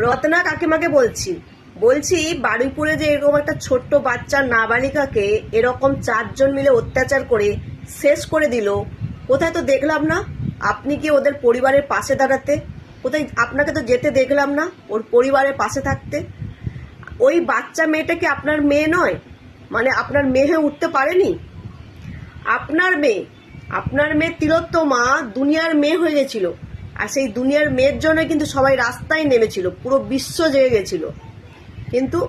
রত্না কাকিমাকে বলছি বারুইপুরে যে এরকম একটা ছোট্ট বাচ্চা নাবালিকাকে এরকম 4 জন মিলে অত্যাচার করে শেষ করে দিল, কোথায় তো দেখলাম না আপনি কি ওদের পরিবারের পাশে দাঁড়াতে? কোথায় আপনাকে তো যেতে দেখলাম না ওর পরিবারের পাশে থাকতে। ওই বাচ্চা মেয়েটা কি আপনার মেয়ে নয়? মানে আপনার মেয়ে হয়ে উঠতে পারেনি? আপনার মেয়ে তিলোত্তমা দুনিয়ার মেয়ে হয়ে গেছিল, আর সেই দুনিয়ার মেয়ের জন্য কিন্তু সবাই রাস্তায় নেমেছিল, পুরো বিশ্ব জেগে গেছিল। কিন্তু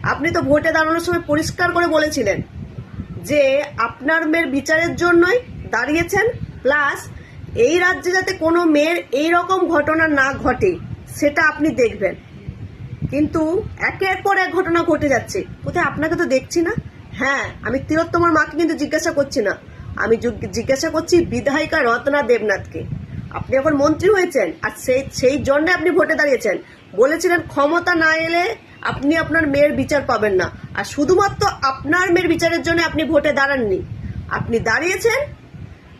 আপনি তো ভোটে দাঁড়ানোর সময় পরিষ্কার করে বলেছিলেন যে আপনার মেয়ের বিচারের জন্যই দাঁড়িয়েছেন, প্লাস এই রাজ্যে যাতে কোনো মেয়ের এইরকম ঘটনা না ঘটে সেটা আপনি দেখবেন। কিন্তু একের পর এক ঘটনা ঘটে যাচ্ছে, কোথায় আপনাকে তো দেখছি না। হ্যাঁ, আমি তিলোত্তমার মাকে কিন্তু জিজ্ঞাসা করছি না, আমি জিজ্ঞাসা করছি বিধায়িকা রত্না দেবনাথকে। আপনি এখন মন্ত্রী হয়েছেন, আর সেই জন্য আপনি ভোটে দাঁড়িয়েছেন। বলেছিলেন ক্ষমতা না এলে আপনি আপনার মেয়ের বিচার পাবেন না, আর শুধুমাত্র আপনার মেয়ের বিচারের জন্য আপনি ভোটে দাঁড়াননি, আপনি দাঁড়িয়েছেন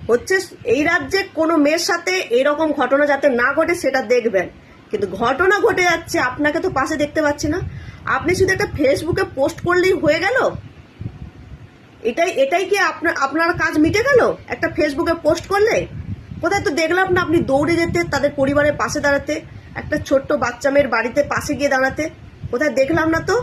হচ্ছে এই রাজ্যে কোনো মেয়ের সাথে এরকম ঘটনা যাতে না ঘটে সেটা দেখবেন। কিন্তু ঘটনা ঘটে যাচ্ছে, আপনাকে তো পাশে দেখতে পাচ্ছি না। আপনি শুধু একটা ফেসবুকে পোস্ট করলেই হয়ে গেল? এটাই কি আপনার কাজ মিটে গেল একটা ফেসবুকে পোস্ট করলে? কোথায় তো দেখলাম না আপনি দৌড়ে যেতে, তাদের পরিবারের পাশে দাঁড়াতে, একটা ছোট্ট বাচ্চা মেয়ের বাড়িতে পাশে গিয়ে দাঁড়াতে, কোথায় দেখলাম না তো।